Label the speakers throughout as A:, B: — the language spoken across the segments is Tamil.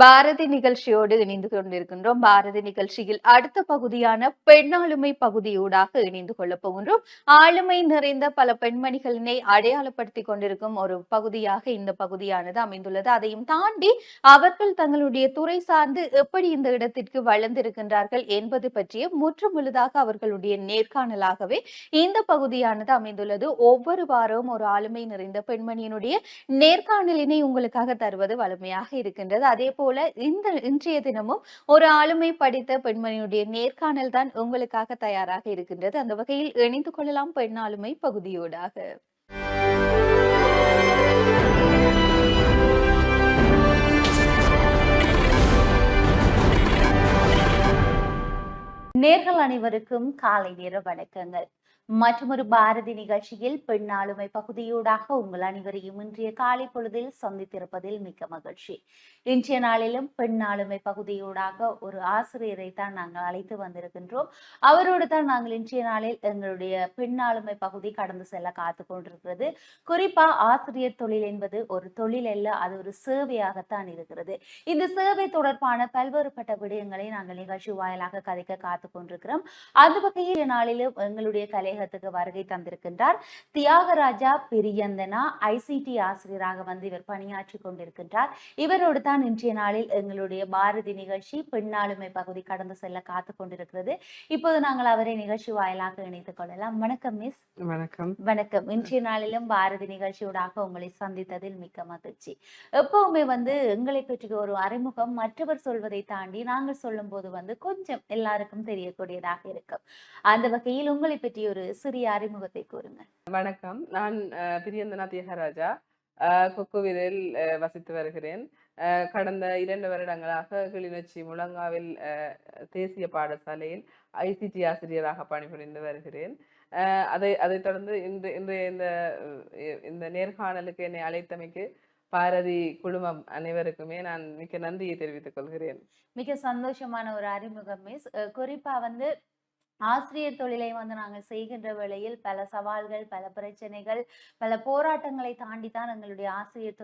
A: பாரதி நிகழ்ச்சியோடு இணைந்து கொண்டிருக்கின்றோம். பாரதி நிகழ்ச்சியில் அடுத்த பகுதியான பெண்ணாளுமை பகுதியூடாக இணைந்து கொள்ளப் போகின்றோம். ஆளுமை நிறைந்த பல பெண்மணிகளினை அடையாளப்படுத்திக் கொண்டிருக்கும் ஒரு பகுதியாக இந்த பகுதியானது அமைந்துள்ளது. அதையும் தாண்டி அவர்கள் தங்களுடைய துறை சார்ந்து எப்படி இந்த இடத்திற்கு வளர்ந்திருக்கின்றார்கள் என்பது பற்றிய முற்றுமுழுதாக அவர்களுடைய நேர்காணலாகவே இந்த பகுதியானது அமைந்துள்ளது. ஒவ்வொரு வாரமும் ஒரு ஆளுமை நிறைந்த பெண்மணியினுடைய நேர்காணலினை உங்களுக்காக தருவது வழமையாக இருக்கின்றது. அதே போல இன்றைய தினமும் ஒரு ஆளுமை படித்த பெண்மணியுடைய நேர்காணல் தான் உங்களுக்காக தயாராக இருக்கின்றது. அந்த வகையில் இணைந்து கொள்ளலாம் பெண் ஆளுமை பகுதியோடாக. நேர்கள் அனைவருக்கும் காலை நேர வணக்கங்கள். மற்றொரு பாரதி நிகழ்ச்சியில் பெண் ஆளுமை பகுதியூடாக உங்கள் அனைவரையும் இன்றைய காலை பொழுதில் சந்தித்திருப்பதில் மிக்க மகிழ்ச்சி. இன்றைய நாளிலும் பெண் ஆளுமை பகுதியூடாக ஒரு ஆசிரியரை தான் நாங்கள் அழைத்து வந்திருக்கின்றோம். அவரோடு தான் நாங்கள் இன்றைய நாளில் எங்களுடைய பெண் ஆளுமை பகுதி கடந்து செல்ல காத்து கொண்டிருக்கிறது. குறிப்பா ஆசிரியர் தொழில் என்பது ஒரு தொழில் அல்ல, அது ஒரு சேவையாகத்தான் இருக்கிறது. இந்த சேவை தொடர்பான பல்வேறுபட்ட விடயங்களை நாங்கள் நிகழ்ச்சி வாயிலாக கதைக்க காத்து கொண்டிருக்கிறோம். அந்த வகையில் நாளிலும் எங்களுடைய கலையகத்துக்கு வருகை தந்திருக்கின்றார் தியாகராஜா பிரியந்தனா. ஐசிடி ஆசிரியராக வந்து இவர் பணியாற்றி கொண்டிருக்கின்றார். இவரோடு தான் இன்றைய நாளில் எங்களுடைய பாரதி நிகழ்ச்சி பெண்ணாளுமை பகுதி கடந்து செல்ல காத்து கொண்டிருக்கிறது. இப்போது நாங்கள் அவரை நிகழ்ச்சி வாயிலாக இணைத்துக் கொள்ளலாம். வணக்கம் மிஸ்.
B: வணக்கம்.
A: வணக்கம். இன்றைய நாளிலும் பாரதி நிகழ்ச்சியோடாக உங்களை சந்தித்ததில் மிக்க மகிழ்ச்சி. எப்பவுமே வந்து எங்களை பற்றி ஒரு அறிமுகம் மற்றவர் சொல்வதை தாண்டி நாங்கள் சொல்லும் போது வந்து கொஞ்சம் எல்லாருக்கும் தெரியக்கூடியதாக இருக்கும். அந்த வகையில் உங்களை பற்றி ஒரு சிறிய அறிமுகத்தை கூறுங்க.
B: வணக்கம். நான் பிரியந்தனா தியாகராஜா கொக்குவிலில் வசித்து வருகிறேன். கடந்த 2 வருடங்களாக கிளிநொச்சி முழங்காவில் தேசிய பாடசாலையில் ஐசிடி ஆசிரியராக பணிபுரிந்து வருகிறேன். அதை தொடர்ந்து இன்றைய இந்த நேர்காணலுக்கு என்னை அழைத்தமைக்கு பாரதி குழுமம் அனைவருக்குமே நான் மிக்க நன்றியை தெரிவித்துக் கொள்கிறேன்.
A: மிக சந்தோஷமான ஒரு அறிமுகம் மிஸ். குறிப்பா வந்து ஆசிரியர் தொழிலை வந்து நாங்கள் செய்கின்ற வேளையில் பல சவால்கள், பல பிரச்சனைகள், பல போராட்டங்களை தாண்டித்தான் எங்களுடைய ஆசிரியர்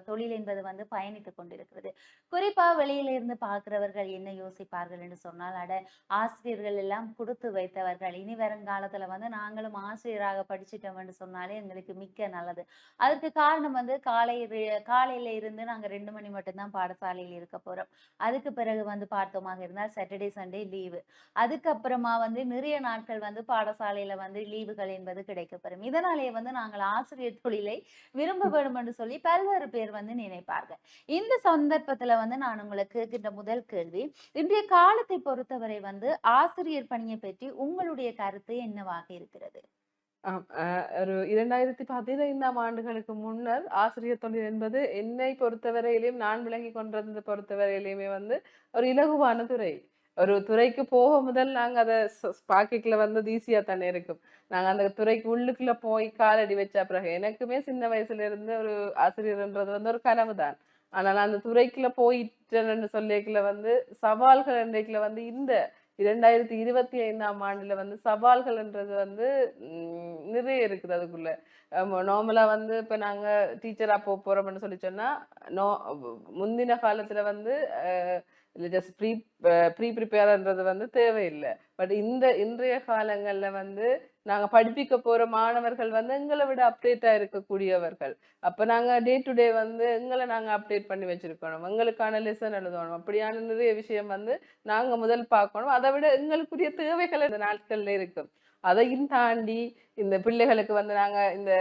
A: தொழில் என்பது வந்து பயணித்துக் கொண்டிருக்கிறது. குறிப்பா வெளியில இருந்து பார்க்கிறவர்கள் என்ன யோசிப்பார்கள் என்று சொன்னால், ஆசிரியர்கள் எல்லாம் கொடுத்து வைத்தவர்கள், இனி வருங்காலத்துல வந்து நாங்களும் ஆசிரியராக படிச்சுட்டோம் என்று சொன்னாலே எங்களுக்கு மிக்க நல்லது. அதுக்கு காரணம் வந்து காலையில இருந்து நாங்க 2 மணி மட்டும்தான் பாடசாலையில் இருக்க போறோம். அதுக்கு பிறகு வந்து பார்த்தோமாக இருந்தால் சாட்டர்டே சண்டே லீவு. அதுக்கப்புறமா வந்து நிறைய நாட்கள் வந்து பாடசாலையில வந்து லீவுகள் என்பது கிடைக்கப்பெறும். இதனாலேயே வந்து நாங்கள் ஆசிரியர் தொழிலை விரும்ப வேண்டும் என்று சொல்லி பல்வேறு பேர் வந்து நினைப்பார்கள். இந்த சந்தர்ப்பத்துல வந்து நான் உங்களுக்கு கேட்கின்ற முதல் கேள்வி, இன்றைய காலத்தை பொறுத்தவரை வந்து ஆசிரியர் பணியை பற்றி உங்களுடைய கருத்து என்னவாக இருக்கிறது?
B: ஒரு 2015 ஆண்டுகளுக்கு முன்னர் ஆசிரியர் தொழில் என்பது என்னை பொறுத்தவரையிலையும் நான் விளங்கி கொண்டிருந்த பொறுத்தவரையிலையுமே வந்து ஒரு இலகுவான துறை. ஒரு துறைக்கு போக முதல் நாங்க அதை பாக்கெட்ல வந்து ஈஸியா தானே இருக்கும். நாங்க அந்த துறைக்கு உள்ளுக்குள்ள போய் காலடி வச்ச பிறகு எனக்குமே சின்ன வயசுல இருந்து ஒரு ஆசிரியர்ன்றது வந்து ஒரு கனவு தான். ஆனால் அந்த துறைக்குள்ள போயிட்டேன்னு சொல்லிக்குள்ள வந்து சவால்கள் இன்றைக்குள்ள வந்து இந்த 2025 ஆண்டுல வந்து சவால்கள்ன்றது வந்து நிறைய இருக்குது அதுக்குள்ள. நார்மலா வந்து இப்ப நாங்க டீச்சரா போறோம்னு சொல்லி சொன்னா முந்தின காலத்துல வந்து ஜஸ்ட் ப்ரீ ப்ரிப்பேர்ன்றது வந்து தேவையில்லை. பட் இன்றைய காலங்கள்ல வந்து நாங்க படிப்பிக்க போற மாணவர்கள் வந்து எங்களை விட அப்டேட்டா இருக்கக்கூடியவர்கள். அப்ப நாங்க டே டு டே வந்து எங்களை நாங்க அப்டேட் பண்ணி வச்சிருக்கணும். எங்களுக்கான லெசன் எழுதணும். அப்படியான நிறைய விஷயம் வந்து நாங்க முதல் பார்க்கணும். அதை விட எங்களுக்குரிய தேவைகள் இந்த நாட்கள்ல இருக்கும். அதையும் தாண்டி இந்த பிள்ளைகளுக்கு வந்து நாங்க இந்த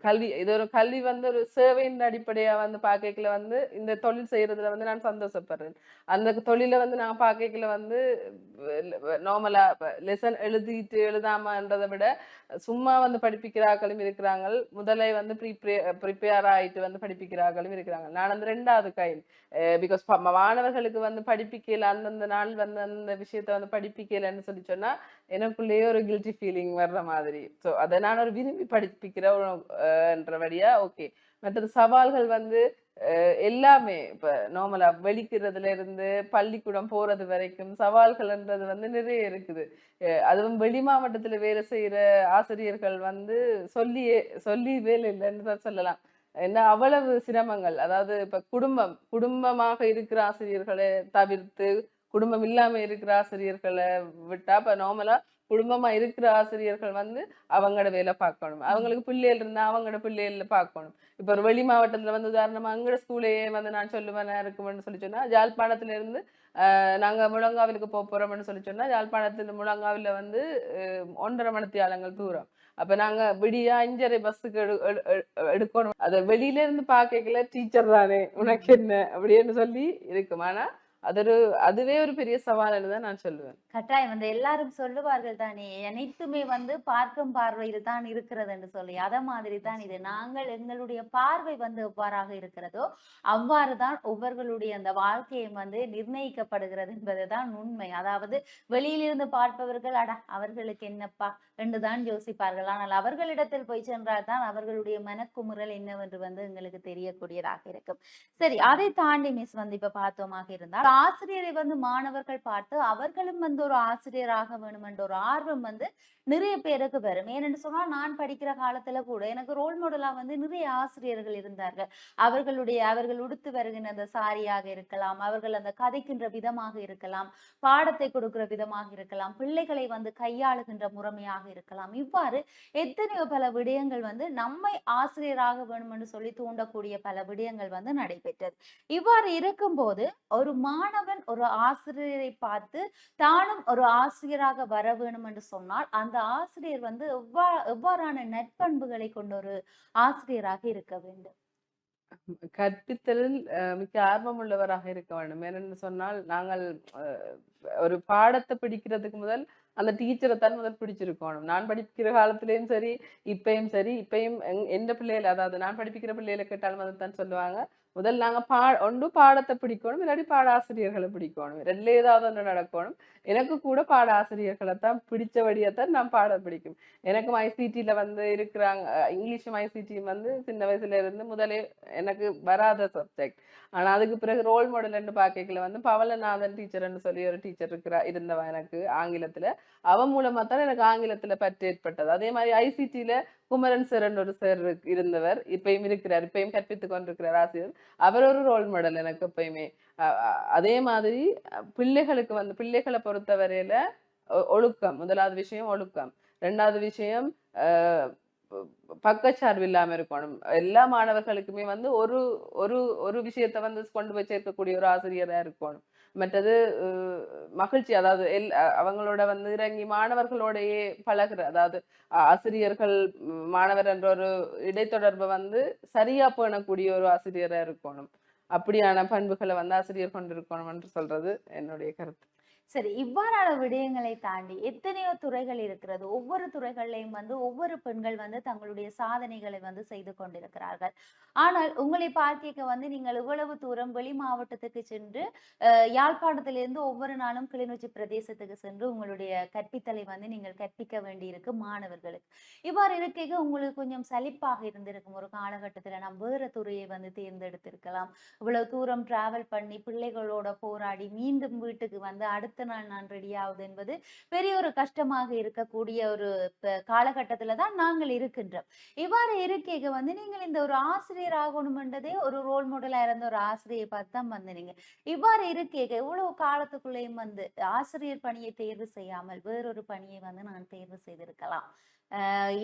B: கல்வி இது ஒரு கல்வி வந்து ஒரு சேவையின் அடிப்படையா வந்து பார்க்கல வந்து இந்த தொழில் செய்யறதுல வந்து நான் சந்தோஷப்படுறேன். அந்த தொழிலை வந்து நான் பார்க்கல வந்து நார்மலா லெசன் எழுதாமன்றதை விட சும்மா வந்து படிப்பிக்கிறார்களும் இருக்கிறாங்க. முதலை வந்து ப்ரிப்பேர் ஆயிட்டு வந்து படிப்பிக்கிறார்களும் இருக்கிறாங்க. நான் அந்த 2வது கைண்ட். பிகாஸ் மாணவர்களுக்கு வந்து படிப்பிக்கல அந்தந்த நாள் வந்து அந்த விஷயத்த வந்து படிப்பிக்கலன்னு சொல்லி சொன்னா எனக்குள்ளேயே ஒரு கில்ட்டி ஃபீலிங் வர்ற மாதிரி. ஸோ அதை நான் ஒரு விரும்பி படிப்பிக்கிறேன்றபடியா ஓகே மற்றது சவால்கள் வந்து எல்லாமே இப்ப நார்மலா வெளிக்கிறதுல இருந்து பள்ளிக்கூடம் போறது வரைக்கும் சவால்கள்ன்றது வந்து நிறைய இருக்குது. அதுவும் வெளி மாவட்டத்துல வேலை செய்யற ஆசிரியர்கள் வந்து சொல்லியே சொல்லி வேலை இல்லைன்னு தான் சொல்லலாம். ஏன்னா அவ்வளவு சிரமங்கள். அதாவது இப்ப குடும்பமாக இருக்கிற ஆசிரியர்களை தவிர்த்து குடும்பம் இல்லாம இருக்கிற ஆசிரியர்களை விட்டா இப்ப நார்மலா குடும்பமா இருக்கிற ஆசிரியர்கள் வந்து அவங்களோட வேலை பார்க்கணும்.
A: ம்.
B: அவங்களுக்கு பிள்ளைகள் இருந்தா அவங்களோட பிள்ளைகள பார்க்கணும். இப்ப ஒரு வெளி மாவட்டத்துல வந்து உதாரணமா எங்கட ஸ்கூல்லயே வந்து நான் சொல்லுவேன் இருக்கும்னு சொல்லி சொன்னா, யாழ்ப்பாணத்துல இருந்து நாங்க முழங்காவிலுக்கு போறோம்னு சொல்லி சொன்னா, யாழ்ப்பாணத்துல முழங்காவில வந்து 1 1/2 மணித்தியாலங்கள் தூரம். அப்ப நாங்க விடிய 5:30 பஸ்ஸுக்கு எடுக்கணும். அத வெளியில இருந்து பார்க்கையில டீச்சர் தானே உனக்கு
A: ம்.
B: என்ன அப்படின்னு சொல்லி இருக்கும். ஆனா அதுவே ஒரு பெரிய சவால்ன்னு தான் நான் சொல்லுவேன்.
A: கட்டாயம். வந்து எல்லாரும் சொல்லுவார்கள் தானே, அனைத்துமே வந்து பார்க்கும் பார்வையில் தான் இருக்கிறது என்று சொல்லி. அத மாதிரி தான் இது. நாங்கள் எங்களுடைய பார்வை வந்து எவ்வாறாக இருக்கிறதோ, அவ்வாறு தான் ஒவ்வொருவர்களுடைய அந்த வாழ்க்கையும் வந்து நிர்ணயிக்கப்படுகிறது என்பதுதான் உண்மை. அதாவது வெளியிலிருந்து பார்ப்பவர்கள், "அட அவர்களுக்கு என்னப்பா" என்று தான் யோசிப்பார்கள். ஆனால் அவர்களிடத்தில் போய் சென்றால் தான் அவர்களுடைய மனக்குமுறல் என்னவென்று வந்து எங்களுக்கு தெரியக்கூடியதாக இருக்கும். சரி, அதை தாண்டி மிஸ் வந்து இப்ப பார்த்தோமாக இருந்தால், ஆசிரியரை வந்து மாணவர்கள் பார்த்து அவர்களும் வந்து ஒரு ஆசிரியராக வேணும் என்ற ஒரு ஆர்வம் வந்து நிறைய பேருக்கு வரும். ஏனென்று சொன்னால் நான் படிக்கிற காலத்துல கூட எனக்கு ரோல் மாடலா வந்து நிறைய ஆசிரியர்கள் இருந்தார்கள். அவர்கள் உடுத்து வருகின்ற அந்த சாரியாக இருக்கலாம், அவர்கள் அந்த கதைக்கின்ற விதமாக இருக்கலாம், பாடத்தை கொடுக்கிற விதமாக இருக்கலாம், பிள்ளைகளை வந்து கையாளுகின்ற முறைமையாக இருக்கலாம். இவ்வாறு எத்தனையோ பல விடயங்கள் வந்து நம்மை ஆசிரியராக வேணும் என்று சொல்லி தூண்டக்கூடிய பல விடயங்கள் வந்து நடைபெற்றது. இவ்வாறு இருக்கும்போது ஒரு மாணவன் ஒரு ஆசிரியரை பார்த்து தானும் ஒரு ஆசிரியராக வர வேணும் என்று சொன்னால் அந்த ஆசிரியர் வந்து எவ்வாறான நற்பண்புகளை கொண்ட ஒரு ஆசிரியராக இருக்க வேண்டும்?
B: கற்பித்தலில் மிக்க ஆர்வம் உள்ளவராக இருக்க வேண்டும். ஏனென்று சொன்னால், நாங்கள் அ ஒரு பாடத்த பிடிக்கிறதுக்கு முதல் அந்த டீச்சர தான் முதல் பிடிச்சிருக்கணும். நான் படிக்கிற காலத்திலேயும் சரி, இப்பயும் எந்த பிள்ளைகள அதாவது நான் படிப்பிக்கிற பிள்ளைகள கேட்டாலும் அதத்தான் சொல்லுவாங்க. முதல் நாங்க ஒன்று பாடத்த பிடிக்கணும், இல்லாட்டி பாடாசிரியர்கள பிடிக்கணும். 2ல ஏதாவது ஒன்று நடக்கணும். எனக்கு கூட பாடாசிரியர்கள தான் பிடிச்சபடியத்தான் நான் பாடம் பிடிக்கும். எனக்கும் ஐசிடில வந்து இருக்கிறாங்க இங்கிலீஷும் ஐசிடியும் வந்து சின்ன வயசுல இருந்து முதலே எனக்கு வராத சப்ஜெக்ட். ஆனா அதுக்கு பிறகு ரோல் மாடல்ன்னு பார்க்கையில வந்து பவளநாதன் டீச்சர்ன்னு சொல்லி ஒரு டீச்சர் இருந்தவ எனக்கு ஆங்கிலத்துல. அவ மூலமா தான் எனக்கு ஆங்கிலத்துல பற்று ஏற்பட்டது. அதே மாதிரி ஐசிடில குமரன் சார்ன்னு ஒரு சார் இருந்தவர். இப்பயும் இருக்கிறார். இப்பயும் கற்பித்துக் கொண்டிருக்கிறார் ஆசிரியர். அவர் ஒரு ரோல் மாடல் எனக்கு எப்பயுமே. அ அ அதே மாதிரி பிள்ளைகளுக்கு வந்து பிள்ளைகள பொறுத்தவரையில ஒழுக்கம். 1வது விஷயம் ஒழுக்கம். 2வது விஷயம் அ பக்கச்சார்பு இல்லாம இருக்கணும். எல்லா மாணவர்களுக்குமே வந்து ஒரு ஒரு ஒரு விஷயத்த வந்து கொண்டு போய் சேர்க்கக்கூடிய ஒரு ஆசிரியரா இருக்கணும். மற்றது அ மகிழ்ச்சி அதாவது அவங்களோட வந்து இறங்கி மாணவர்களோடையே பழகுற அதாவது ஆசிரியர்கள் மாணவர் என்ற ஒரு இடைத்தொடர்பை வந்து சரியா பேணக்கூடிய ஒரு ஆசிரியரா இருக்கணும். அப்படியான பண்புகள வந்து ஆசிரியர் கொண்டிருக்கணும் என்று சொல்றது என்னுடைய கருத்து.
A: சரி, இவ்வாறான விடயங்களை தாண்டி எத்தனையோ துறைகள் இருக்கிறது. ஒவ்வொரு துறைகள்லயும் வந்து ஒவ்வொரு பெண்கள் வந்து தங்களுடைய சாதனைகளை வந்து செய்து கொண்டிருக்கிறார்கள். ஆனால் உங்களை பார்க்கைக்க வந்து நீங்கள் இவ்வளவு தூரம் வெளி மாவட்டத்துக்கு சென்று, யாழ்ப்பாணத்திலிருந்து ஒவ்வொரு நாளும் கிளிநொச்சி பிரதேசத்துக்கு சென்று உங்களுடைய கற்பித்தலை வந்து நீங்கள் கற்பிக்க வேண்டியிருக்கு மாணவர்களுக்கு. இவ்வாறு இருக்கைக உங்களுக்கு கொஞ்சம் சலிப்பாக இருந்திருக்கும். ஒரு காலகட்டத்தில நாம் வேற துறையை வந்து தேர்ந்தெடுத்திருக்கலாம். இவ்வளவு தூரம் டிராவல் பண்ணி பிள்ளைகளோட போராடி மீண்டும் வீட்டுக்கு வந்து அடுத்த நாள் நான் ரெடி ஆகுது என்பது பெரிய ஒரு கஷ்டமாக இருக்கக்கூடிய ஒரு காலகட்டத்துல தான் நாங்கள் இருக்கின்றோம். இவ்வாறு இருக்கைக வந்து நீங்கள் இந்த ஒரு ஆசிரியர் ஆகணும்ன்றதே ஒரு ரோல் மாடலா இருந்த ஒரு ஆசிரியை பார்த்து தான் வந்தீங்க. இவ்வாறு இருக்கைக இவ்வளவு காலத்துக்குள்ளேயும் வந்து ஆசிரியர் பணியை தேர்வு செய்யாமல் வேறொரு பணியை வந்து நான் தேர்வு செய்திருக்கலாம்.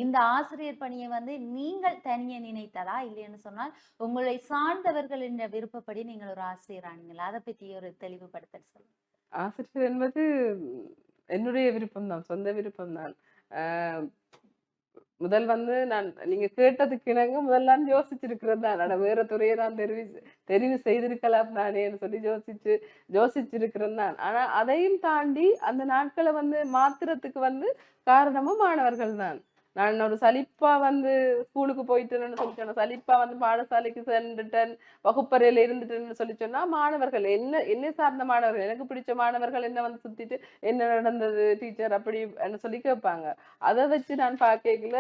A: இந்த ஆசிரியர் பணியை வந்து நீங்கள் தனியே நினைத்ததா? இல்லைன்னு சொன்னால் உங்களை சார்ந்தவர்கள் என்ற விருப்பப்படி நீங்கள் ஒரு ஆசிரியர் ஆனீங்களா? அத பத்தி ஒரு தெளிவுபடுத்தல் சொல்லுங்க.
B: ஆசிரியர் என்பது என்னுடைய விருப்பம் தான். சொந்த விருப்பம் தான். அ முதல் வந்து நீங்க கேட்டதுக்கு இணங்க முதல் நான் யோசிச்சிருக்கிறது தான். அட வேற துறைய நான் தெரிவு செய்திருக்கலாம் தானேன்னு சொல்லி யோசிச்சிருக்கிறேன் தான். ஆனா அதையும் தாண்டி அந்த நாட்கள வந்து மாத்துறதுக்கு வந்து காரணமும் மாணவர்கள் தான். நான் ஒரு சலிப்பா வந்து ஸ்கூலுக்கு போயிட்டேன்னு சொல்லி சொன்னேன். சலிப்பா வந்து பாடசாலைக்கு சென்றுட்டேன், வகுப்பறையில இருந்துட்டேன்னு சொல்லி சொன்னா, மாணவர்கள் என்னை சார்ந்த மாணவர்கள், எனக்கு பிடிச்ச மாணவர்கள் என்ன வந்து சுத்திட்டு, "என்ன நடந்தது டீச்சர்?" அப்படின்னு சொல்லி கேட்பாங்க. அத வச்சு நான் பார்க்கையில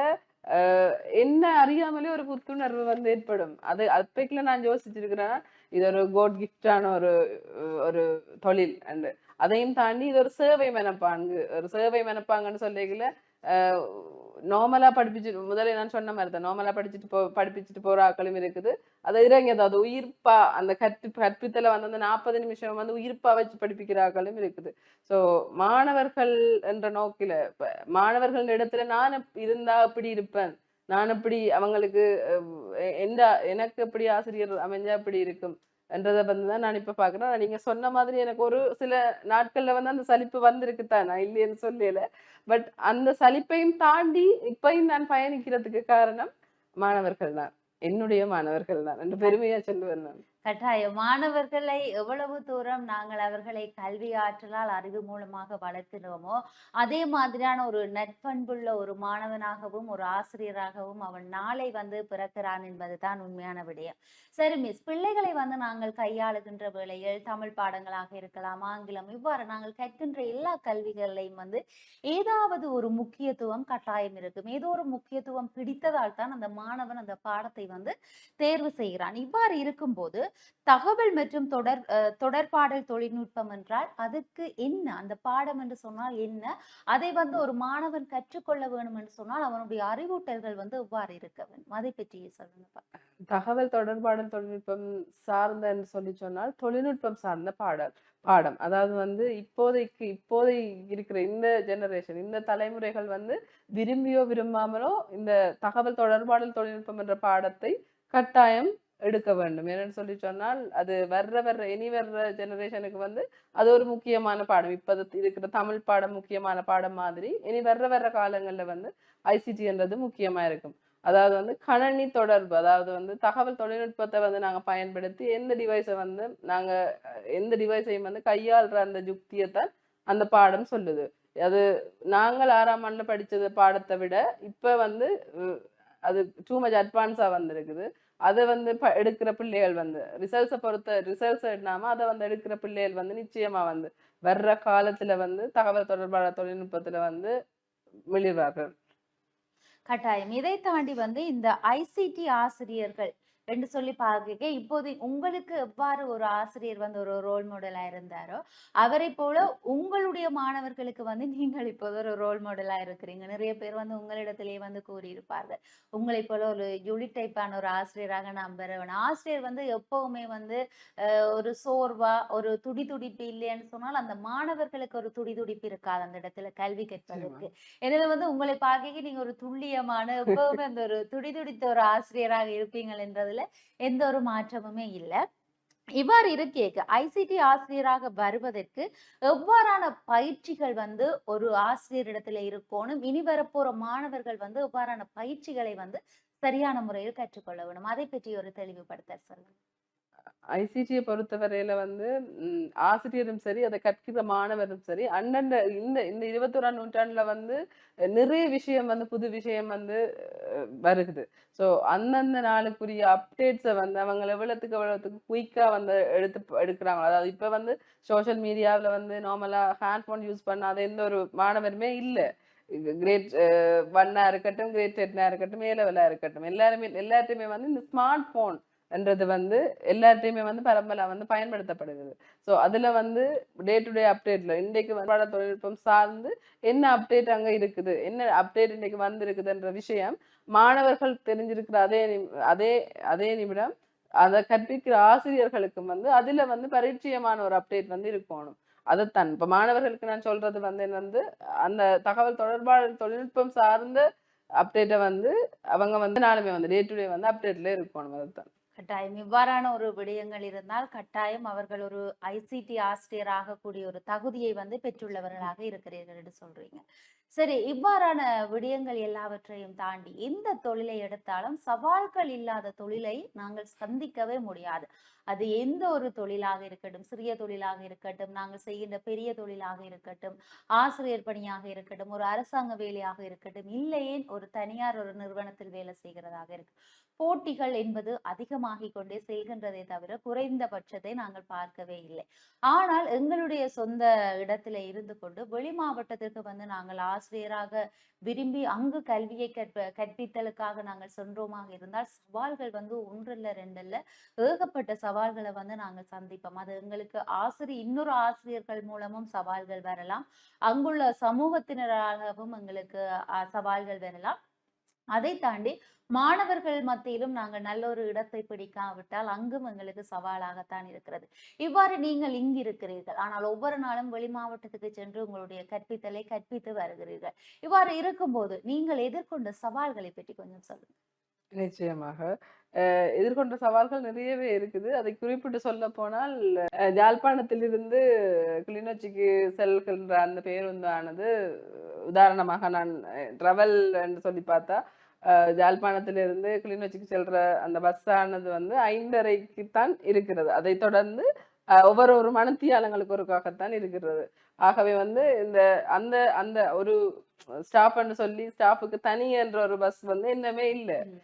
B: என்ன அறியாமலே ஒரு புத்துணர்வு வந்து ஏற்படும். அது அப்பைக்குள்ள நான் யோசிச்சிருக்கிறேன். இது ஒரு காட் கிஃப்டான ஒரு ஒரு தொழில். அதையும் தாண்டி இது ஒரு சேவை மனப்பாங்கு. ஒரு சேவை மனப்பாங்குன்னு சொல்லிக்கல, அ நார்மலா படிப்பிச்சு முதல்ல நான் சொன்ன மாரி தான். நார்மலா படிப்பிச்சுட்டு போற ஆட்களும் இருக்குது. அது இறங்கி அதாவது உயிர்ப்பா அந்த கற்பித்தல வந்து அந்த 40 நிமிஷம் வந்து உயிர்ப்பா வச்சு படிப்பிக்கிற ஆட்களும் இருக்குது. ஸோ மாணவர்கள் என்ற நோக்கில இப்ப மாணவர்கள் இடத்துல நான் இருந்தா எப்படி இருப்பேன்? நான் எப்படி அவங்களுக்கு எனக்கு எப்படி ஆசிரியர் அமைஞ்சா எப்படி இருக்கும்? என்றத வந்து தான் நான் இப்ப பார்க்குறேன். ஆனா நீங்க சொன்ன மாதிரி எனக்கு ஒரு சில நாட்கள்ல வந்து அந்த சலிப்பு வந்திருக்கு தான். நான் இல்லைன்னு சொல்லல. பட் அந்த சலிப்பையும் தாண்டி இப்பயும் நான் பயணிக்கிறதுக்கு காரணம் மாணவர்கள் தான். என்னுடைய மாணவர்கள் தான் என்று பெருமையா சொல்லுவேன் நான்.
A: கட்டாயம். மாணவர்களை எவ்வளவு தூரம் நாங்கள் அவர்களை கல்வி ஆற்றலால், அறிவு மூலமாக வளர்க்கிறோமோ, அதே மாதிரியான ஒரு நற்பண்புள்ள ஒரு மாணவனாகவும், ஒரு ஆசிரியராகவும் அவன் நாளை வந்து பிறக்கிறான் என்பதுதான் உண்மையான விடயம். சரி மிஸ், பிள்ளைகளை வந்து நாங்கள் கையாளுகின்ற வேளையில் தமிழ் பாடங்களாக இருக்கலாம், ஆங்கிலம் இவ்வாறு நாங்கள் கற்கின்ற எல்லா கல்விகளையும் வந்து ஏதாவது ஒரு முக்கியத்துவம் கட்டாயம் இருக்கும். ஏதோ ஒரு முக்கியத்துவம் பிடித்ததால் தான் அந்த மாணவன் அந்த பாடத்தை வந்து தேர்வு செய்கிறான். இவ்வாறு இருக்கும்போது தகவல் மற்றும் தொடர்பாடல் தொழில்நுட்பம் என்றால் அதுக்கு என்ன? அந்த பாடம் என்று சொன்னால் என்ன? அதை வந்து ஒரு மாணவன் கற்றுக்கொள்ள வேணும் என்று சொன்னால் அவனுடைய அறிவூட்டல்கள் வந்து எவ்வாறு இருக்க வேண்டும்? அதை பற்றி சொல்லுங்கப்பா.
B: தகவல் தொடர்பாடல் தொழில்நுட்பம் சார்ந்தன்னு சொல்லி சொன்னால், தொழில்நுட்பம் சார்ந்த பாடம். அதாவது வந்து இப்போதை இருக்கிற இந்த ஜெனரேஷன், இந்த தலைமுறைகள் வந்து விரும்பியோ, விரும்பாமலோ இந்த தகவல் தொடர்பாடல் தொழில்நுட்பம் என்ற பாடத்தை கட்டாயம் எடுக்க வேண்டும். ஏன்னு சொல்லி சொன்னால், அது இனி வர்ற ஜெனரேஷனுக்கு வந்து அது ஒரு முக்கியமான பாடம். இப்ப இருக்கிற தமிழ் பாடம் முக்கியமான பாடம் மாதிரி, இனி வர்ற காலங்கள்ல வந்து ஐசிடி என்றது முக்கியமா இருக்கும். அதாவது வந்து கணனி தொடர்பு. அதாவது வந்து தகவல் தொழில்நுட்பத்த வந்து நாங்க பயன்படுத்தி எந்த டிவைஸையும் வந்து கையாள்ற அந்த யுக்தியத்தான் அந்த பாடம் சொல்லுது. அது நாங்கள் 6ஆம் ஆண்டுல படிச்சது பாடத்த விட, இப்ப வந்து உ அது டூ மச் அட்வான்ஸா வந்திருக்குது. அத வந்து எடுக்கிற பிள்ளைகள் வந்து ரிசல்ட்ஸ எண்ணாம அத வந்து எடுக்கிற பிள்ளைகள் வந்து நிச்சயமா வந்து வர்ற காலத்துல வந்து தகவல் தொடர்பாடல் தொழில்நுட்பத்துல வந்து மிளிர்வார்கள்.
A: கட்டாயம். இதை தாண்டி வந்து இந்த ஐசிடி ஆசிரியர்கள் என்று சொல்லி பார்க்க இப்போது உங்களுக்கு எவ்வாறு ஒரு ஆசிரியர் வந்து ஒரு ரோல் மாடலா இருந்தாரோ, அவரை போல உங்களுடைய மாணவர்களுக்கு வந்து நீங்கள் இப்போது ஒரு ரோல் மாடலா இருக்கிறீங்க. நிறைய பேர் வந்து உங்களிடத்திலேயே வந்து கூறியிருப்பார்கள். உங்களைப் போல ஒரு யூனிட் டைப்பான ஒரு ஆசிரியராக நான் பெற வேணும். ஆசிரியர் வந்து எப்பவுமே வந்து ஒரு சோர்வா, ஒரு துடிதுடிப்பு இல்லைன்னு சொன்னால், அந்த மாணவர்களுக்கு ஒரு துடிதுடிப்பு இருக்காது அந்த இடத்துல கல்வி
B: நிச்சயமா.
A: கற்பதற்கு. எனவே வந்து உங்களை பார்க்கைக்கு நீங்க ஒரு துல்லியமான, எப்பவுமே அந்த ஒரு துடிதுடித்த ஒரு ஆசிரியராக இருப்பீங்கள் என்றதுல எந்த ஒரு மாற்றமுமே இல்ல. இவ்வாறு இருக்கேக்கு ஐசிடி ஆசிரியராக வருவதற்கு எவ்வாறான பயிற்சிகள் வந்து ஒரு ஆசிரியரிடத்துல இருக்கணும்? இனி வரப்போற மாணவர்கள் வந்து எவ்வாறான பயிற்சிகளை வந்து சரியான முறையில் கற்றுக்கொள்ள வேணும்? அதை பற்றி ஒரு தெளிவுபடுத்தல் சொல்லுங்க.
B: ஐசிடிய பொறுத்தவரையில வந்து ஆசிரியரும் சரி, அதை கற்கிற மாணவரும் சரி, அந்தந்த இந்த இந்த 21ஆம் நூற்றாண்டுல வந்து நிறைய விஷயம் வந்து புது விஷயம் வந்து வருகுது. ஸோ அந்தந்த நாளுக்குரிய அப்டேட்ஸ வந்து அவங்க எவ்வளவுக்கு குயிக்கா வந்து எடுக்குறாங்க. அதாவது இப்ப வந்து சோசியல் மீடியாவுல வந்து நார்மலா ஹேண்ட் ஃபோன் யூஸ் பண்ணாத எந்த ஒரு மாணவருமே இல்ல. கிரேட் 1 இருக்கட்டும், கிரேட் 10 இருக்கட்டும், ஏ லெவலா இருக்கட்டும். எல்லார்ட்டயுமே வந்து இந்த ஸ்மார்ட் போன் என்றது வந்து எல்லார்ட்டயுமே வந்து பரம்பலா வந்து பயன்படுத்தப்படுகிறது. ஸோ அதுல வந்து டே டு டே அப்டேட்ல இன்றைக்கு வந்து தொழில்நுட்பம் சார்ந்து என்ன அப்டேட் அங்க இருக்குது, என்ன அப்டேட் இன்னைக்கு வந்திருக்குதுன்ற விஷயம் மாணவர்கள் தெரிஞ்சிருக்கிற அதே அதே நிமிடம் அத கற்பிக்கிற ஆசிரியர்களுக்கும் வந்து அதுல வந்து பரிச்சயமான ஒரு அப்டேட் வந்து இருக்கணும். அதத்தான் இப்ப மாணவர்களுக்கு நான் சொல்றது வந்து அந்த தகவல் தொடர்பாடல் தொழில்நுட்பம் சார்ந்த அப்டேட்ட வந்து அவங்க வந்து நாளுமே வந்து டே டு டே வந்து அப்டேட்ல இருக்கணும். அதுதான்.
A: கட்டாயம். இவ்வாறான ஒரு விடயங்கள் இருந்தால், கட்டாயம் அவர்கள் ஒரு ஐசிடி ஆசிரியர் ஆகக்கூடிய ஒரு தகுதியை வந்து பெற்றுள்ளவர்களாக இருக்கிறீர்கள் என்று சொல்றீங்க. சரி, இவ்வாறான விடயங்கள் எல்லாவற்றையும் தாண்டி எந்த தொழிலை எடுத்தாலும் சவால்கள் இல்லாத தொழிலை நாங்கள் சந்திக்கவே முடியாது. அது எந்த ஒரு தொழிலாக இருக்கட்டும், சிறிய தொழிலாக இருக்கட்டும், நாங்கள் செய்கின்ற பெரிய தொழிலாக இருக்கட்டும், ஆசிரியர் பணியாக இருக்கட்டும், ஒரு அரசாங்க வேலையாக இருக்கட்டும், இல்லையேல் ஒரு தனியார் ஒரு நிறுவனத்தில் வேலை செய்கிறதாக இருக்கட்டும். போட்டிகள் என்பது அதிகமாகிக் கொண்டே செல்கின்றதை தவிர குறைந்தபட்சத்தை நாங்கள் பார்க்கவே இல்லை. ஆனால் எங்களுடைய சொந்த இடத்தில இருந்து கொண்டு வெளி மாவட்டத்திற்கு வந்து நாங்கள் ஆசிரியராக விரும்பி அங்கு கல்வியை கற்பித்தலுக்காக நாங்கள் சென்றோமாக இருந்தால் சவால்கள் வந்து 1 இல்ல 2 இல்ல ஏகப்பட்ட சவால்கள வந்து நாங்க சந்திப்போம். அது எங்களுக்கு இன்னொரு ஆசிரியர்கள் மூலமும் சவால்கள் வரலாம். அங்குள்ள சமூகத்தினராகவும் எங்களுக்கு சவால்கள் வரலாம். அதை தாண்டி மாணவர்கள் மத்தியிலும் நாங்கள் நல்ல ஒரு இடத்தை பிடிக்காவிட்டால் அங்கும் எங்களுக்கு சவாலாகத்தான் இருக்கிறது. இவ்வாறு நீங்கள் இங்கு இருக்கிறீர்கள். ஆனால் ஒவ்வொரு நாளும் வெளி மாவட்டத்துக்கு சென்று உங்களுடைய கற்பித்தலை கற்பித்து வருகிறீர்கள். இவ்வாறு இருக்கும்போது நீங்கள் எதிர்கொண்ட சவால்களை பற்றி கொஞ்சம் சொல்லுங்க.
B: நிச்சயமாக. எதிர்கொண்ட சவால்கள் நிறையவே இருக்குது. அதை குறிப்பிட்டு சொல்லப்போனால், யாழ்ப்பாணத்திலிருந்து கிளிநொச்சிக்கு செல்கின்ற அந்த பேருந்தானது உதாரணமாக நான் ட்ராவல் என்று சொல்லி பார்த்தா, யாழ்ப்பாணத்திலிருந்து கிளிநொச்சிக்கு செல்ற அந்த பஸ் ஆனது வந்து 5:30க்கு தான் இருக்கிறது. அதைத் தொடர்ந்து ஒவ்வொரு மணித்தியாலங்களுக்கு ஒருக்காகத்தான் இருக்கிறது. ஆகவே வந்து அந்த அந்த ஒரு ஸ்டாப்ன்னு சொல்லி ஸ்டாஃப்க்கு தனி என்ற ஒரு பஸ் வந்து இன்னமே இல்ல.
A: ம்.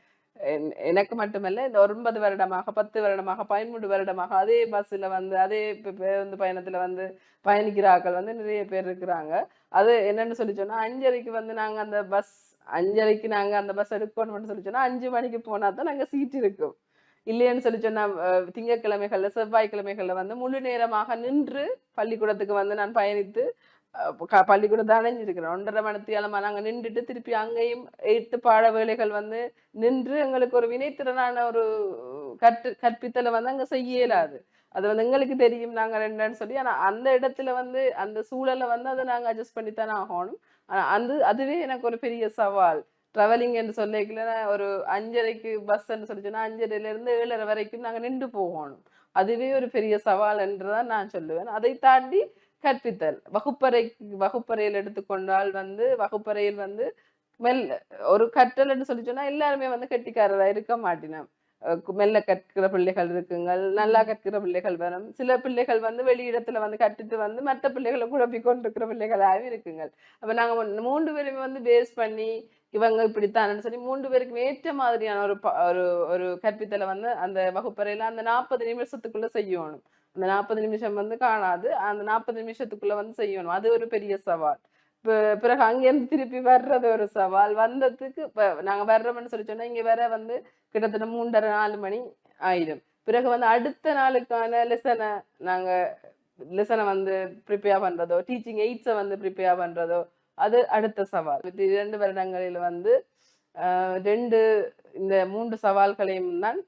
B: எனக்கு மட்டுமல்ல, இந்த 9 வருடமாக, 10 வருடமாக, 13 வருடமாக அதே பஸ்ல வந்து, அதே பேருந்து பயணத்துல வந்து பயணிக்கிற ஆட்கள் வந்து நிறைய பேர் இருக்கிறாங்க. அது என்னன்னு சொல்லி சொன்னா, 5:30க்கு வந்து நாங்க அந்த பஸ் 5:30க்கு நாங்க அந்த பஸ் எடுக்கணும்னு சொல்லி சொன்னா, 5 மணிக்கு போனா தான் நாங்க சீட் இருக்கும். இல்லைன்னு சொல்லி சொன்னா, திங்கட்கிழமைகள்ல, செவ்வாய்க்கிழமைகள்ல வந்து முழு நேரமாக நின்று பள்ளிக்கூடத்துக்கு வந்து நான் பயணித்து பள்ளிக்கூடம் தான் அடைஞ்சிருக்கிறேன். 1:30 மணித்தியாலமா நாங்க நின்றுட்டு திருப்பி அங்கேயும் 8 பாட வேலைகள் வந்து நின்று எங்களுக்கு ஒரு வினைத்திறனான ஒரு கற்பித்தலை வந்து அங்க செய்ய இயலாது. அது வந்து எங்களுக்கு தெரியும் நாங்க 2ன்னு சொல்லி. ஆனா அந்த இடத்துல வந்து அந்த சூழலை வந்து அதை நாங்க அட்ஜஸ்ட் பண்ணித்தானே ஆகணும். ஆனா அதுவே எனக்கு ஒரு பெரிய சவால். ட்ராவலிங் என்று சொல்லிக்கல ஒரு 5:30க்கு பஸ் சொல்லி சொன்னா 5:30ல இருந்து 7:30 வரைக்கும் நாங்க நின்று போகணும். அதுவே ஒரு பெரிய சவால் என்றுதான் நான் சொல்லுவேன். அதை தாண்டி கற்பித்தல் வகுப்பறையில் எடுத்துக்கொண்டால் வந்து வகுப்பறையில் வந்து மெல்ல ஒரு கற்றல் என்று சொல்லி சொன்னா எல்லாருமே வந்து கெட்டிக்காரரா இருக்க மாட்டினோம். மெல்ல கற்கிற பிள்ளைகள் இருக்குங்கள், நல்லா
A: ம்.
B: கற்கிற பிள்ளைகள் வரும். சில பிள்ளைகள் வந்து வெளியிடத்துல வந்து கற்றுட்டு வந்து மற்ற பிள்ளைகளை குழப்பி கொண்டிருக்கிற பிள்ளைகளாகவும் இருக்குங்கள். அப்ப நாங்க 3 பேருமே வந்து பேஸ் பண்ணி இவங்க இப்படித்தானு சொல்லி 3 பேருக்கும் ஏற்ற மாதிரியான ஒரு ஒரு கற்பித்தலை வந்து அந்த வகுப்பறையில அந்த 40 நிமிஷத்துக்குள்ள செய்யணும். அந்த 40 நிமிஷம் வந்து காணாது. அந்த 40 நிமிஷத்துக்குள்ள வந்து செய்யணும். அது ஒரு பெரிய சவால். பிறகு அங்கேருந்து திருப்பி வர்றது ஒரு சவால். வந்ததுக்கு நாங்க வர்றோம்னு சொல்லி சொன்னா, இங்க வர வந்து கிட்டத்தட்ட 3:30, 4 மணி ஆயிடும். பிறகு வந்து அடுத்த நாளுக்கான நாங்க லெசன வந்து ப்ரிப்பேர் பண்றதோ, டீச்சிங் எய்ட்ஸ வந்து ப்ரிப்பேர் பண்றதோ, அது அடுத்த சவால். 2 வருடங்களில் வந்து 2 இந்த 3 சவால்களையும் தான்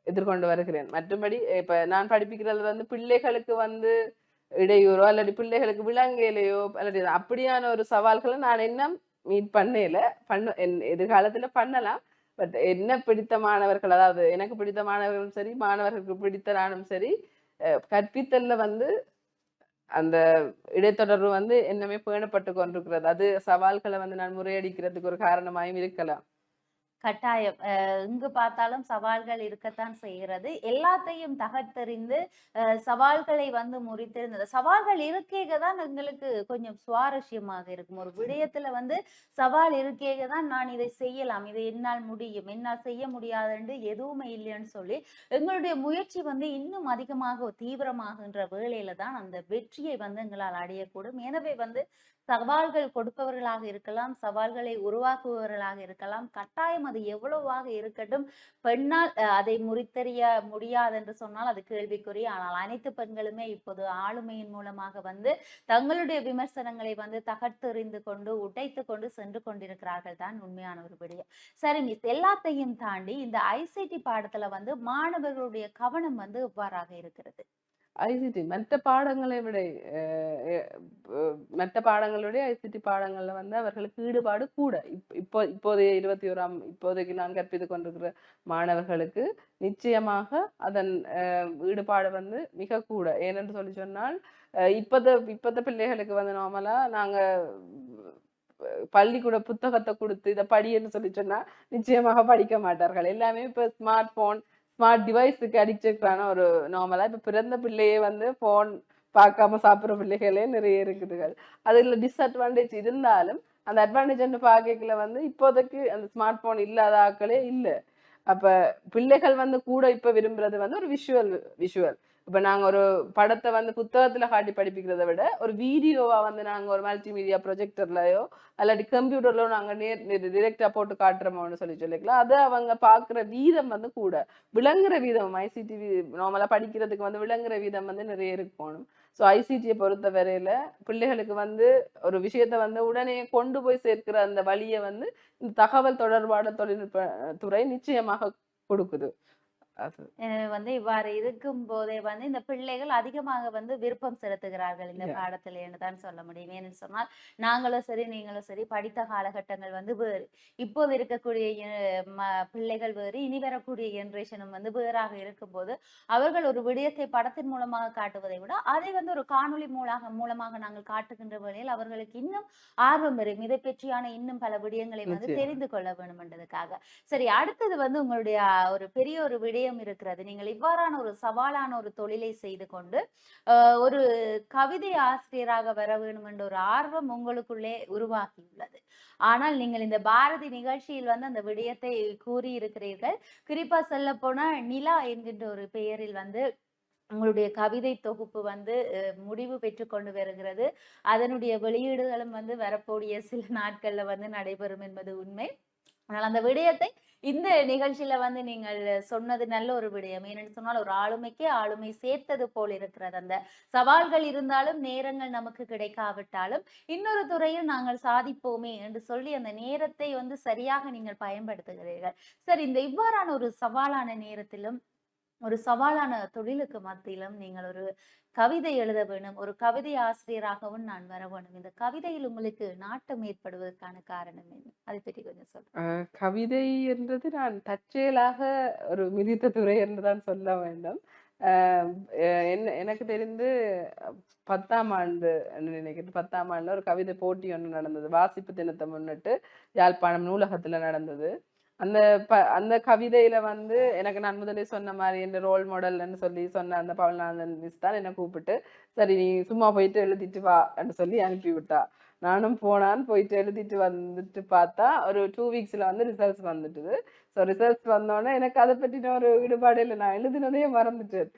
B: எதிர்கொண்டு வருகிறேன். மற்றபடி இப்ப நான் படிப்பிக்கிறது வந்து பிள்ளைகளுக்கு வந்து இடையூறோ அல்லது பிள்ளைகளுக்கு விலங்கையிலையோ அல்லது அப்படியான ஒரு சவால்களை நான் இன்னும் மீட் பண்ணல. எதிர்காலத்துல பண்ணலாம். பட் என்ன பிடித்த மாணவர்கள், அதாவது எனக்கு பிடித்த மாணவர்களும் சரி, மாணவர்களுக்கு பிடித்த நானும் சரி, கற்பித்தல்ல வந்து அந்த இடைத்தொடர்பு வந்து என்னமே பேணப்பட்டு கொண்டிருக்கிறது. அது சவால்களை வந்து நான் முறியடிக்கிறதுக்கு ஒரு காரணமாயும் இருக்கலாம்.
A: கட்டாயம். எங்கு பார்த்தாலும் சவால்கள் இருக்கத்தான் செய்கிறது. எல்லாத்தையும் தகர்த்தெறிந்து சவால்களை வந்து முறித்திருந்தது. சவால்கள் இருக்கேக தான் எங்களுக்கு கொஞ்சம் சுவாரஸ்யமாக இருக்கும். ஒரு விடயத்துல வந்து சவால் இருக்கேக தான் நான் இதை செய்யலாம், இதை என்னால் முடியும், என்னால் செய்ய முடியாதுன்னு எதுவுமே இல்லைன்னு சொல்லி எங்களுடைய முயற்சி வந்து இன்னும் அதிகமாக தீவிரமாகின்ற வேளையில தான் அந்த வெற்றியை வந்து எங்களால் அடையக்கூடும். எனவே வந்து சவால்கள் கொடுப்பவர்களாக இருக்கலாம், சவால்களை உருவாக்குபவர்களாக இருக்கலாம். கட்டாயம் அது எவ்வளவாக இருக்கட்டும். பெண்ணால் அதை முறித்தெறிய முடியாது என்று சொன்னால் அது கேள்விக்குறி. ஆனால் அனைத்து பெண்களுமே இப்போது ஆளுமையின் மூலமாக வந்து தங்களுடைய விமர்சனங்களை வந்து தகர்த்தெறிந்து கொண்டு, உடைத்துக் கொண்டு சென்று கொண்டிருக்கிறார்கள் தான் உண்மையான ஒரு விடயம். சரி மிஸ், எல்லாத்தையும் தாண்டி இந்த ஐசிடி பாடத்துல வந்து மாணவர்களுடைய கவனம் வந்து எவ்வாறாக இருக்கிறது?
B: ஐசிடி மற்ற பாடங்களை விட மற்ற பாடங்களை விட ஐசிடி பாடங்கள்ல வந்து அவர்களுக்கு ஈடுபாடு கூட. இப்போதைய 21ஆம் இப்போதைக்கு நான் கற்பித்துக் கொண்டிருக்கிற மாணவர்களுக்கு நிச்சயமாக அதன் ஈடுபாடு வந்து மிக கூட. ஏனென்று சொல்லி சொன்னால் இப்பத்த பிள்ளைகளுக்கு வந்து நார்மலா நாங்க பள்ளிக்கூட புத்தகத்தை கொடுத்து இதை படின்னு சொல்லி சொன்னா நிச்சயமாக படிக்க மாட்டார்கள். எல்லாமே இப்ப ஸ்மார்ட் டிவைஸுக்கு அடிக்டான ஒரு நார்மலா இப்ப பிறந்த பிள்ளையே வந்து போன் பார்க்காம சாப்பிடுற பிள்ளைகளே நிறைய இருக்குதுகள். அதுல டிஸ்அட்வான்டேஜ் இருந்தாலும் அந்த அட்வான்டேஜ் பார்க்கல வந்து இப்போதைக்கு அந்த ஸ்மார்ட் போன் இல்லாத ஆட்களே இல்லை. அப்ப பிள்ளைகள் வந்து கூட இப்ப விரும்புறது வந்து ஒரு விஷுவல். இப்ப நாங்க ஒரு படத்தை வந்து புத்தகத்துல காட்டி படிப்பிக்கிறத விட ஒரு வீடியோவா வந்து நாங்க ஒரு மல்டிமீடியா ப்ரொஜெக்டர்லயோ அல்லாட்டி கம்ப்யூட்டர்லயோ நாங்க டிரெக்டா போட்டு காட்டுறோம்னு சொல்லிக்கலாம். அது அவங்க பாக்குற வீதம் வந்து கூட விளங்குற வீதம் ஐசிடி நார்மலா படிக்கிறதுக்கு வந்து விளங்குற வீதம் வந்து நிறைய இருக்கணும். ஸோ ஐசிடியை பொறுத்த வரையில பிள்ளைகளுக்கு வந்து ஒரு விஷயத்த வந்து உடனே கொண்டு போய் சேர்க்கிற அந்த வழியை வந்து இந்த தகவல் தொடர்பான தொழில்நுட்ப துறை நிச்சயமாக கொடுக்குது. அது
A: வந்து இவ்வாறு இருக்கும் போதே வந்து இந்த பிள்ளைகள் அதிகமாக வந்து விருப்பம் செலுத்துகிறார்கள் இந்த
B: yeah.
A: பாடத்திலேன்னு தான் சொல்ல முடியும். ஏன்னு சொன்னால் நாங்களும் சரி நீங்களும் சரி படித்த காலகட்டங்கள் வந்து வேறு. இப்போது இருக்கக்கூடிய பிள்ளைகள் வேறு, இனி வரக்கூடிய ஜெனரேஷனும் வந்து வேறாக இருக்கும்போது அவர்கள் ஒரு விடயத்தை படத்தின் மூலமாக காட்டுவதை விட அதை வந்து ஒரு காணொளி மூலமாக நாங்கள் காட்டுகின்ற வேளையில் அவர்களுக்கு இன்னும் ஆர்வம் வரும். இதை பற்றியான இன்னும் பல விடயங்களை வந்து
B: நிச்சயமா.
A: தெரிந்து கொள்ள வேண்டும் என்றதுக்காக. சரி, அடுத்தது வந்து உங்களுடைய ஒரு பெரிய ஒரு விடயம் இருக்கிறது. நீங்கள் இவ்வாறான ஒரு சவாலான ஒரு தொழிலை செய்து கொண்டு ஒரு கவிதை ஆசிரியராக வர வேண்டும் என்ற ஒரு ஆர்வம் உங்களுக்குள்ளே உருவாகியுள்ளது. ஆனால் நீங்கள் இந்த பாரதி நிகழ்ச்சியில் வந்து அந்த விடயத்தை கூறியிருக்கிறீர்கள். குறிப்பா சொல்லப்போனா நிலா என்கின்ற ஒரு பெயரில் வந்து உங்களுடைய கவிதை தொகுப்பு வந்து முடிவு பெற்றுக் கொண்டு வருகிறது. அதனுடைய வெளியீடுகளும் வந்து வரக்கூடிய சில நாட்கள்ல வந்து நடைபெறும் என்பது உண்மை. ஆனால் அந்த விடயத்தை இந்த நிகழ்ச்சியில வந்து நீங்கள் சொன்னது நல்ல ஒரு விடயம். ஏனென்று சொன்னால் ஒரு ஆளுமைக்கு ஆளுமை சேர்த்தது போல் இருக்கிறது. அந்த சவால்கள் இருந்தாலும் நேரங்கள் நமக்கு கிடைக்காவிட்டாலும் இன்னொரு துறையில் நாங்கள் சாதிப்போமே என்று சொல்லி அந்த நேரத்தை வந்து சரியாக நீங்கள் பயன்படுத்துகிறீர்கள். சரி, இந்த இவ்வாறான ஒரு சவாலான நேரத்திலும் ஒரு சவாலான தொழிலுக்கு மத்தியிலும் நீங்கள் ஒரு கவிதை எழுத வேணும், ஒரு கவிதை ஆசிரியராகவும் நான் வர வேணும். இந்த கவிதையில் உங்களுக்கு நாட்டம் ஏற்படுவதற்கான காரணம் என்ன? அதை பற்றி கொஞ்சம் சொல்லுங்க.
B: கவிதை என்றது நான் தற்செயலாக ஒரு மிதித்த துறை என்றுதான் சொல்ல வேண்டும். அஹ் எனக்கு தெரிந்து 10ஆம் ஆண்டு நினைக்கிறேன். 10ஆம் ஆண்டுல ஒரு கவிதை போட்டி ஒன்று நடந்தது. வாசிப்பு தினத்தை முன்னிட்டு யாழ்ப்பாணம் நூலகத்துல நடந்தது. அந்த அந்த கவிதையில வந்து எனக்கு நான் முதலே சொன்ன மாதிரி என் ரோல் மாடல்னு சொல்லி சொன்ன அந்த பவன்நாதன் மிஸ் தான் என்னை கூப்பிட்டு, சரி நீ சும்மா போயிட்டு எழுதிட்டு வா என்று சொல்லி அனுப்பி விட்டா. நானும் போனான், போயிட்டு எழுதிட்டு வந்துட்டு பார்த்தா ஒரு 2 வீக்ஸ்ல வந்து ரிசல்ட்ஸ் வந்துட்டுது. ஸோ ரிசல்ட்ஸ் வந்தோடனே எனக்கு அதை பற்றின ஒரு ஈடுபாடு இல்லை. நான் எழுதினதையே மறந்துட்டேன்.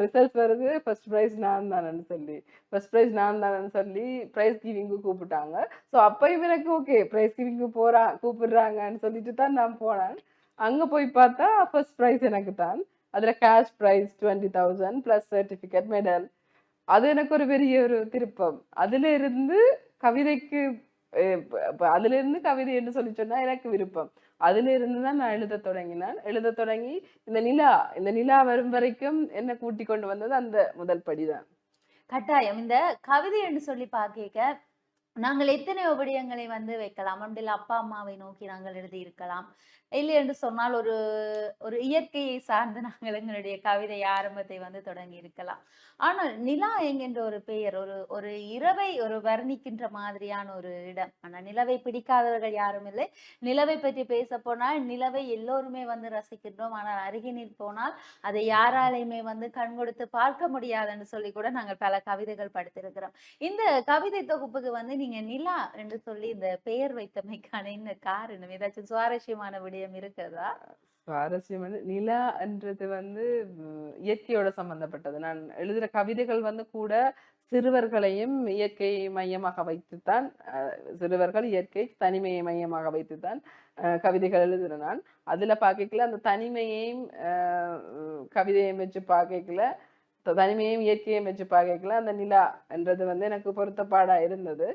B: ரிசல்ட்ஸ் வருது, ஃபர்ஸ்ட் ப்ரைஸ் நான் தானேன்னு சொல்லி ஃபர்ஸ்ட் ப்ரைஸ் நான் தானேன்னு சொல்லி ப்ரைஸ் கிவிங்கு கூப்பிட்டாங்க. ஸோ அப்பயும் எனக்கு ஓகே ப்ரைஸ் கிவிங்கு கூப்பிடுறாங்கன்னு சொல்லிட்டு தான் நான் போனேன். அங்க போய் பார்த்தா ஃபர்ஸ்ட் ப்ரைஸ் எனக்கு தான். அதுல cash prize 20,000 plus certificate medal. அது எனக்கு ஒரு பெரிய ஒரு திருப்பம். அதுல இருந்து கவிதைக்கு அதுல இருந்து கவிதை என்று சொல்லி சொன்னா எனக்கு விருப்பம். அதுல இருந்து தான் நான் எழுத தொடங்கினேன். எழுத தொடங்கி இந்த நிலா வரும் வரைக்கும் என்ன கூட்டி கொண்டு வந்தது அந்த முதல் படிதான்.
A: கட்டாயம். இந்த கவிதை என்று சொல்லி பார்க்க நாங்கள் எத்தனையோ விடயங்களை வந்து வைக்கலாம். ஒன்றில் அப்பா, அம்மாவை நோக்கி நாங்கள் எழுதியிருக்கலாம். இல்லை என்று சொன்னால் ஒரு ஒரு இயற்கையை சார்ந்து நாங்கள் எங்களுடைய கவிதை ஆரம்பத்தை வந்து தொடங்கி இருக்கலாம். ஆனால் நிலா என்கின்ற ஒரு பெயர் ஒரு ஒரு இரவை ஒரு வர்ணிக்கின்ற மாதிரியான ஒரு இடம். ஆனா நிலவை பிடிக்காதவர்கள் யாரும் இல்லை. நிலவை பற்றி பேசப்போனால் நிலவை எல்லோருமே வந்து ரசிக்கின்றோம். ஆனால் அருகினில் போனால் அதை யாராலையுமே வந்து கண் கொடுத்து பார்க்க முடியாதுன்னு சொல்லி கூட நாங்கள் பல கவிதைகள் படித்திருக்கிறோம். இந்த கவிதை தொகுப்புக்கு வந்து நீங்க நிலா என்று சொல்லி இந்த பெயர் வைத்தமைக்கான என்ன காரணம்? ஏதாச்சும் சுவாரஸ்யமான விடயம் இருக்கிறதா?
B: சுவாரஸ்யம் வந்து நிலா என்றது வந்து இயற்கையோட சம்பந்தப்பட்டது. நான் எழுதுற கவிதைகள் வந்து கூட சிறுவர்களையும் இயற்கை மையமாக வைத்துத்தான் சிறுவர்கள் இயற்கை தனிமையை மையமாக வைத்துத்தான் கவிதைகள் எழுதுறேன் நான். அதுல பார்க்கல அந்த தனிமையையும் கவிதையும் வச்சு பார்க்கல, தனிமையும் இயற்கையும் வச்சு பார்க்கல அந்த நிலா என்றது வந்து எனக்கு பொருத்தப்பாடா இருந்தது.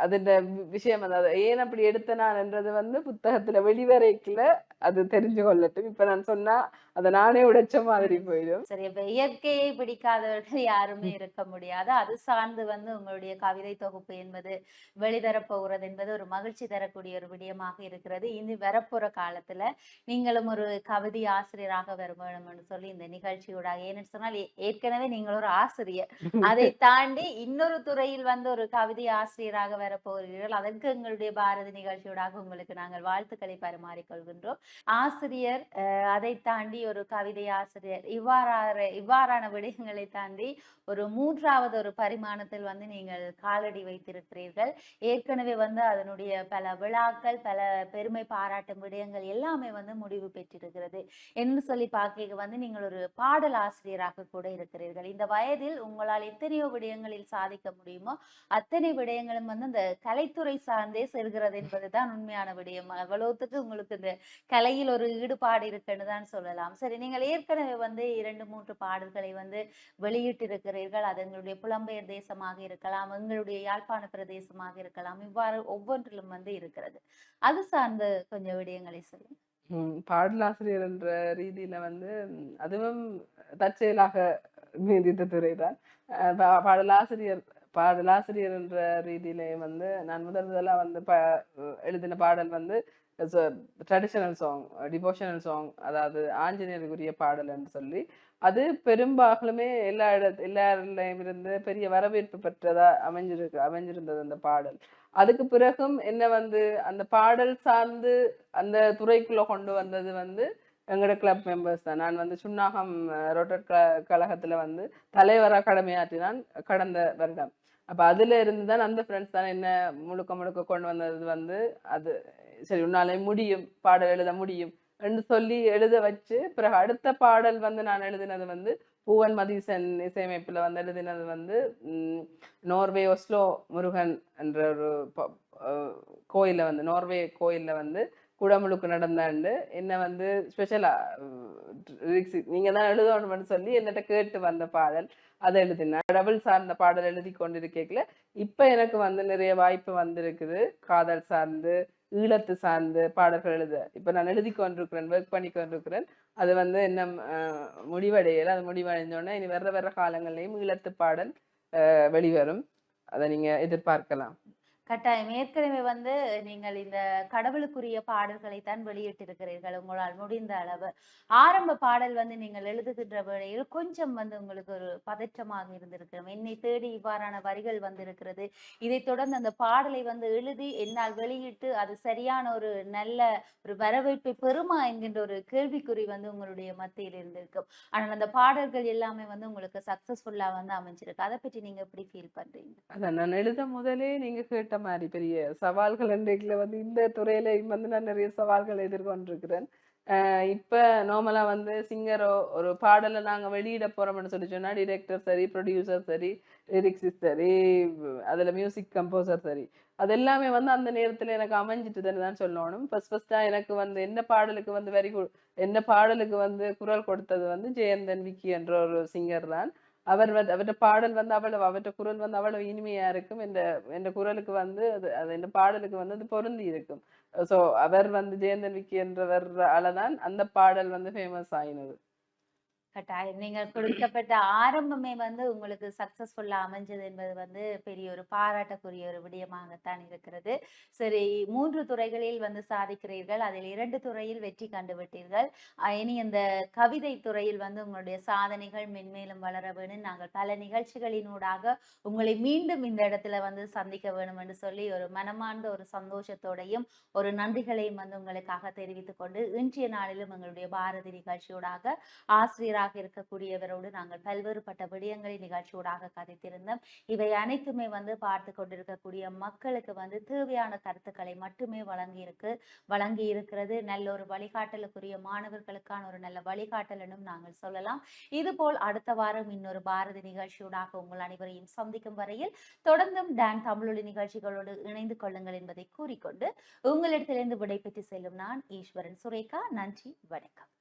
B: அதுல விஷயம் வந்து ஏன் அப்படி எடுத்த நான் என்றது வந்து புத்தகத்துல வெளிவரைக்குல அது தெரிஞ்சு கொள்ளட்டும். இப்ப நான் சொன்னா அதை நானே உடைச்ச மாதிரி போயிடும்.
A: சரி, இப்ப இயற்கையை பிடிக்காதவர்கள் யாருமே இருக்க முடியாது. அது சார்ந்து வந்து உங்களுடைய கவிதை தொகுப்பு என்பது வெளிவரப் போகிறது என்பது ஒரு மகிழ்ச்சி தரக்கூடிய ஒரு விடயமாக இருக்கிறது. இனி வரப்போற காலத்துல நீங்களும் ஒரு கவிதை ஆசிரியராக வர வேணும்னு சொல்லி இந்த நிகழ்ச்சியூடாக, ஏன்னு சொன்னால் ஏற்கனவே நீங்கள் ஒரு ஆசிரியர். அதை தாண்டி இன்னொரு துறையில் வந்து ஒரு கவிதை ஆசிரியராக வரப்போகிறீர்கள். அதற்கு எங்களுடைய பாரதி நிகழ்ச்சியூடாக உங்களுக்கு நாங்கள் வாழ்த்துக்களை பரிமாறிக்கொள்கின்றோம். ஆசிரியர், அதை தாண்டி ஒரு கவிதை ஆசிரியர். இவ்வாறான விடயங்களை தாண்டி ஒரு 3வது ஒரு பரிமாணத்தில் வந்து நீங்கள் காலடி வைத்திருக்கிறீர்கள். ஏற்கனவே வந்து அதனுடைய பல விழாக்கள், பல பெருமை பாராட்டும் விடயங்கள் எல்லாமே வந்து முடிவு பெற்றிருக்கிறது. என்று சொல்லி பார்க்க வந்து நீங்கள் ஒரு பாடல் ஆசிரியராக கூட இருக்கிறீர்கள். இந்த வயதில் உங்களால் எத்தனையோ விடயங்களில் சாதிக்க முடியுமோ, அத்தனை விடயங்களும் வந்து இந்த கலைத்துறை சார்ந்தே செல்கிறது என்பதுதான் உண்மையான விடயம். அவ்வளவுத்துக்கு உங்களுக்கு இந்த கலையில் ஒரு ஈடுபாடு இருக்குன்னு தான் சொல்லலாம். சரி, நீங்கள் ஏற்கனவே வந்து 2, 3 பாடல்களை வந்து வெளியிட்டிருக்கிறீர்கள். அது எங்களுடைய புலம்பெயர் தேசமாக இருக்கலாம், எங்களுடைய யாழ்ப்பாண பிரதேசமாக இருக்கலாம். இவ்வாறு ஒவ்வொன்றிலும் வந்து இருக்கிறது. அது சார்ந்த கொஞ்சம் விடயங்களை சொல்லுங்க.
B: பாடலாசிரியர் என்ற ரீதியில வந்து அதுவும் தற்செயலாக நீடித்த துறைதான். பாடலாசிரியர் பாடலாசிரியர் என்ற ரீதியிலே வந்து நான் முதலா வந்து எழுதின பாடல் வந்து ட்ரெடிஷனல் சாங், டிவோஷனல் சாங், அதாவது ஆஞ்சநேயருக்குரிய பாடல் என்று சொல்லி அது பெரும்பாலுமே எல்லாரிலையும் இருந்து பெரிய வரவேற்பு பெற்றதா அமைஞ்சிருந்தது அந்த பாடல். அதுக்கு பிறகும் என்ன வந்து அந்த பாடல் சார்ந்து அந்த துறைக்குள்ள கொண்டு வந்தது வந்து எங்களோட கிளப் மெம்பர்ஸ் தான். நான் வந்து சுன்னாகம் ரோட்டட் கழகத்துல வந்து தலைவராக கடமையாற்றினான் கடந்த வருடம். அப்ப அதுல இருந்து தான் அந்த ஃப்ரெண்ட்ஸ் தான் என்ன முழுக்க முழுக்க கொண்டு வந்தது வந்து அது சரி உன்னாலே முடியும், பாடல் எழுத முடியும் என்று சொல்லி எழுத வச்சு பிறகு அடுத்த பாடல் வந்து நான் எழுதினது வந்து பூவன் மதீசன் இசையமைப்புல வந்து எழுதினது வந்து நோர்வே ஒஸ்லோ முருகன் என்ற ஒரு கோயில்ல வந்து நோர்வே கோயில்ல வந்து குடமுழுக்கு நடந்தாண்டு என்ன வந்து ஸ்பெஷலா நீங்க தான் எழுதணும்னு சொல்லி என்னட்ட கேட்டு வந்த பாடல் அதை எழுதினேன். கடவுள் சார்ந்த பாடல் எழுதி கொண்டிருக்கல இப்ப எனக்கு வந்து நிறைய வாய்ப்பு வந்திருக்குது காதல் சார்ந்து ஈழத்து சார்ந்து பாடல்கள் எழுத. இப்ப நான் எழுதி கொண்டிருக்கிறேன், ஒர்க் பண்ணி கொண்டிருக்கிறேன். அது வந்து என்ன முடிவடையல. அது முடிவடைஞ்சோடனே இனி வர்ற காலங்கள்லயும் ஈழத்து பாடல் வெளிவரும். அதை நீங்க எதிர்பார்க்கலாம்.
A: கட்டாயம். ஏற்கனவே வந்து நீங்கள் இந்த கடவுளுக்குரிய பாடல்களை தான் வெளியிட்டிருக்கிறீர்கள் உங்களால் முடிந்த அளவு. ஆரம்ப பாடல் வந்து நீங்கள் எழுதுகின்ற வேளையில் கொஞ்சம் வந்து உங்களுக்கு ஒரு பதற்றமாக இருந்திருக்கும். என்னை தேடி இவ்வாறான வரிகள் வந்திருக்கிறது. இதைத் தொடர்ந்து அந்த பாடலை வந்து எழுதி என்னால் வெளியிட்டு அது சரியான ஒரு நல்ல ஒரு வரவேற்பை பெறுமா என்கின்ற ஒரு கேள்விக்குறி வந்து உங்களுடைய மத்தியில் இருந்திருக்கும். ஆனால் அந்த பாடல்கள் எல்லாமே வந்து உங்களுக்கு சக்சஸ்ஃபுல்லா வந்து அமைஞ்சிருக்கு. அதை பற்றி நீங்க எப்படி ஃபீல் பண்றீங்க?
B: அதான் நான் எழுத முதலே நீங்க கேட்ட மாதிரி பெரிய சவால்கள் இன்றைக்குல வந்து இந்த துறையில வந்து நான் நிறைய சவால்களை எதிர்கொண்டிருக்கிறேன். இப்ப நார்மலா வந்து சிங்கரோ ஒரு பாடலை நாங்க வெளியிட போறோம்னு சொல்லி சொன்னா டிரெக்டர் சரி, ப்ரொடியூசர் சரி, லிரிக்ஸிஸ்ட் சரி, அதுல மியூசிக் கம்போசர் சரி, அது எல்லாமே வந்து அந்த நேரத்துல எனக்கு அமைஞ்சிட்டுதுன்னு தான் சொல்லணும். ஃபர்ஸ்டா எனக்கு வந்து என்ன பாடலுக்கு வந்து என்ன பாடலுக்கு வந்து குரல் கொடுத்தது வந்து ஜெயந்தன் விக்கி என்ற ஒரு சிங்கர் தான். அவருடைய பாடல் வந்து அவருடைய குரல் வந்து அவ்வளவு இனிமையா இருக்கும். இந்த குரலுக்கு வந்து அது இந்த பாடலுக்கு வந்து அது பொருந்தி இருக்கும். சோ அவர் வந்து ஜெயந்தன் விக்கி என்றவர் தான் அந்த பாடல் வந்து ஃபேமஸ் ஆயினது.
A: கட்டாயம். நீங்கள் கொடுக்கப்பட்ட ஆரம்பமே வந்து உங்களுக்கு சக்சஸ்ஃபுல்லா அமைஞ்சது என்பது வந்து பெரிய ஒரு பாராட்டக்குரிய ஒரு விடயமாகத்தான் இருக்கிறது. சரி, 3 துறைகளில் வந்து சாதிக்கிறீர்கள். அதில் 2 துறையில் வெற்றி கண்டுவிட்டீர்கள். இனி இந்த கவிதை துறையில் வந்து உங்களுடைய சாதனைகள் மென்மேலும் வளர வேணும். நாங்கள் பல நிகழ்ச்சிகளினூடாக உங்களை மீண்டும் இந்த இடத்துல வந்து சந்திக்க வேணும் என்று சொல்லி ஒரு மனமார்ந்த ஒரு சந்தோஷத்தோடையும், ஒரு நன்றிகளையும் வந்து உங்களுக்காக தெரிவித்துக் கொண்டு, இன்றைய நாளிலும் எங்களுடைய பாரதி நிகழ்ச்சியூடாக ஆசிரியராக இருக்கக்கூடியவரோடு நாங்கள் பல்வேறுபட்ட விடயங்களை நிகழ்ச்சியூடாக கதைத்திருந்தோம். இவை அனைத்துமே வந்து பார்த்து கொண்டிருக்கக்கூடிய மக்களுக்கு வந்து தேவையான கருத்துக்களை மட்டுமே வழங்கி இருக்கிறது. நல்ல ஒரு வழிகாட்டலுக்குரிய மாணவர்களுக்கான ஒரு நல்ல வழிகாட்டல் என்றும் நாங்கள் சொல்லலாம். இதுபோல் அடுத்த வாரம் இன்னொரு பாரதி நிகழ்ச்சியூடாக உங்கள் அனைவரையும் சந்திக்கும் வரையில் தொடர்ந்தும் டான் தமிழொலி நிகழ்ச்சிகளோடு இணைந்து கொள்ளுங்கள் என்பதை கூறிக்கொண்டு உங்களிடத்திலிருந்து விடைபெற்று செல்லும் நான் ஈஸ்வரன் சுரேகா. நன்றி, வணக்கம்.